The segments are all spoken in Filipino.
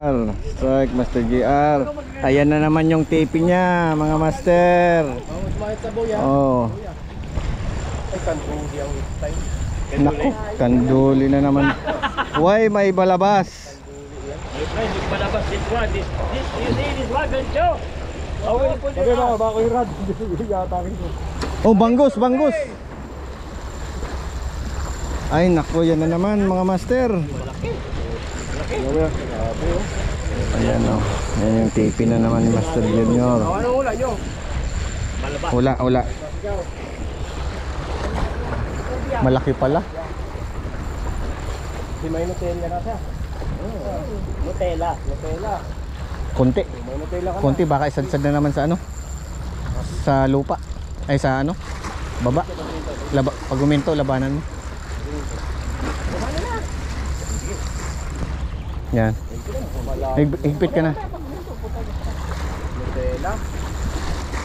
Strike Master GR. Ayan na naman yung taping niya, mga master. Oh. Naku, kanduli na naman. Why may balabas? Oh, bangus, bangus. Ay naku, yan na naman mga master. Ayan o, yan yung taping na naman ni Master Junior. Hula, hula. Malaki pala. May Nutella na siya. Nutella. Konti. May Nutella ka na. Konti, baka isadsad na naman sa ano? Sa lupa. Ay sa ano? Baba. Pag uminto, labanan mo. Yan. Higpit ka na. Nutella.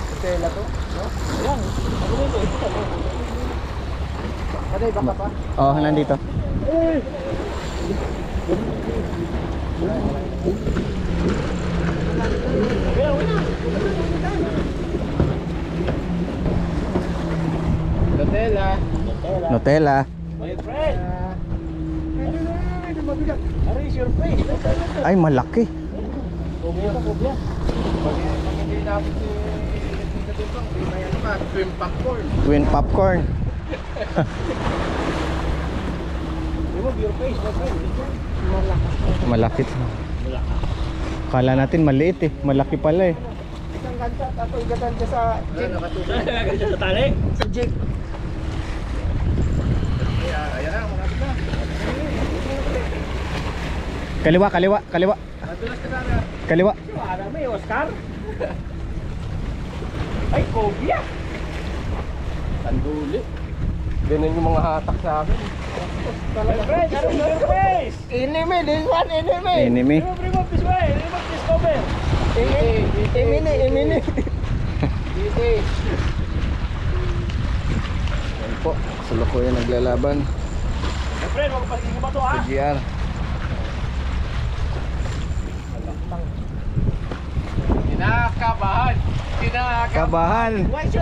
Nutella to, no? Yan. Kaday baka pa? Oh, nandito. Nutella. Nutella. My friend. Are is your face? Ay, malaki. Kubya. Pag hindi namin may ano ka, twin popcorn. Twin popcorn. Remove your face, my friend. Malaki. Kala natin maliit eh. Malaki pala eh. Isang gansa, ako igatan ka sa jeep. Nakatulog sa tali? Sa jeep. Ayan na, marami na. Kaliwa. Madulas ka na. Kaliwa. Ano may Oscar? Ay, Kobia. Tanduli. Ganun yung mga hatak sa akin. My friend, ano your face? Enemy, this one enemy. Enemy. Remove this way, remove this cover. Enemy. Easy. Yan po. Salukuyan naglalaban. My friend, huwag pasigin ba ito ha? Sa GR.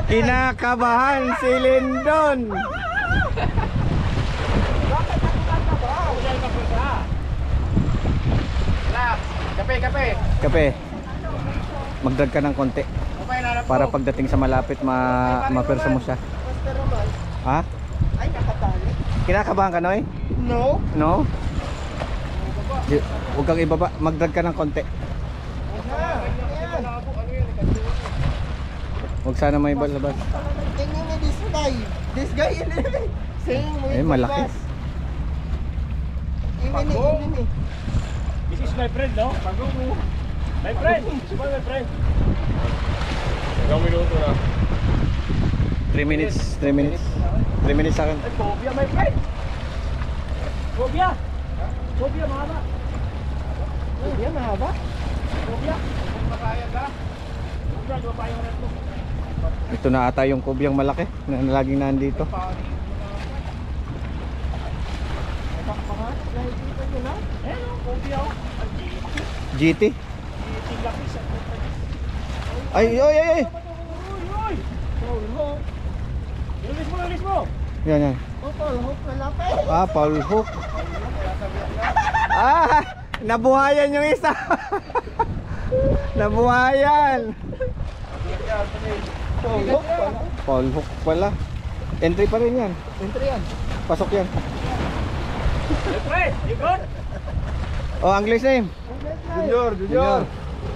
Kinakabahan si Lindon. Kape. Magdrag ka ng konti para pagdating sa malapit mapersa mo siya. Ha? Ay, nakatali. Kinakabahan ka, Noy? No. No? Huwag kang ibaba. Magdrag ka ng konti. Huwag sana may balabas. Enemy this guy. This guy enemy. Saying Eh, malaki. Enemy. This is my friend, no? Pagong. My friend. Super my friend. Ilang minuto na? 3 minutes. 3 minutes. 3 minutes sa akin. Ay, Kobia, my friend. Kobia. Kobia, mahaba. Kobia, mahaba. Kobia. Makaya ka. Kobia, di ba pa yung red mo? Ito na ata yung kubyang malaki na laging nandito. GT. Ay. Release mo. Yan. Paul Hook malapit. Ah, Paul Hook. Ah, nabuhayan yung isa. Nabuhayan. Paul Hook pala. Entry pa rin yan. Entry yan. Pasok yan. Fred, you good? Oh, English name. Junior.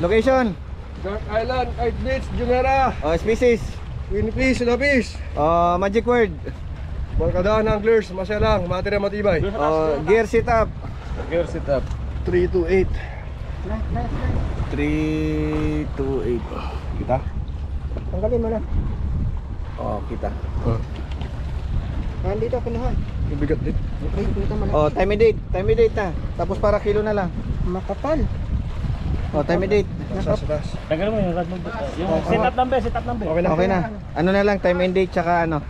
Location. Dark Island, Kite Beach, Jumeirah. Oh, species. Winfish, Lapish. Oh, magic word. Barkadahan anglers, masaya lang, matira matibay. Oh, gear setup. Gear setup. 328. 328. Kita? Tanggalin mo na. Oh, kita. Nandito ako na. Ibigat din. Okay, kita mo na. Oh, time and date. Time and date na. Tapos para kilo na lang. Makapal. Oh, time and date. Tagal mo yung rad mo. Yung setup number. Okay na. Ano na lang, time and date tsaka ano.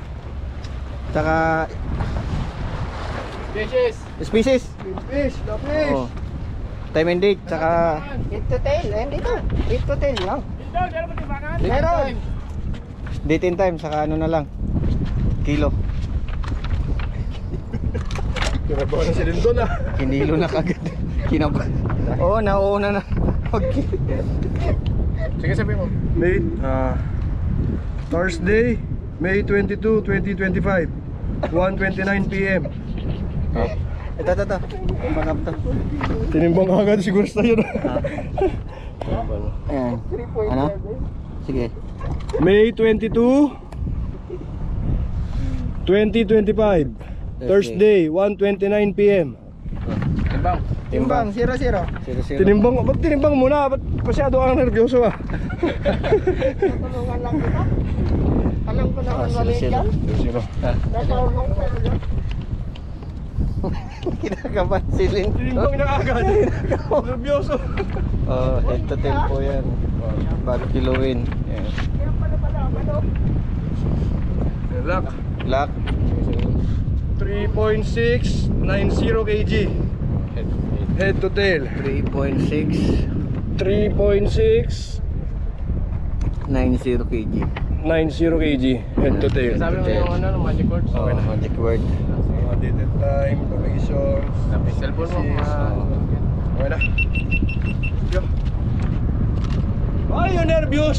Tsaka Species. species. Fish, Lapish. Oh. Time and date, tsaka Head to tail, ayun dito. Head to tail lang. Meron. date and time, tsaka ano na lang. Kilo. Kinabawa na si Lindon ah. Kinilo na kagad. Kinaba. Oo, nauuna na. Okay. Sige, sabi mo. May, Thursday, May 22, 2025, 1:29 PM. Ito. Backup to. Tinimbang agad siguro sa yun. Ayan. Ano? Sige. May 22, 2025, Thursday, 1:29 PM. Timbang, 0-0. 0-0. Tinimbang, ba't tinimbang muna? Ba't masyado kang nervyoso ah? Tulungan lang kita. Alam ko naman mali 0-0. yan. 0. Natulong ko yan. Kinakabahan si Lin. Tinimbang na agad. Nervyoso. Oh, head to tail po yan. Bago kiluin. Ayan. Yan pala, ano? Lock. Lock. 3.690 kg. Head to tail. 3.690 3.690 kg. kg. Head to tail. Sabi mo yung ano, magic words. Oh, magic word. Dated time, location. Cellphone mo. Okay na. Ay, yung nervyos.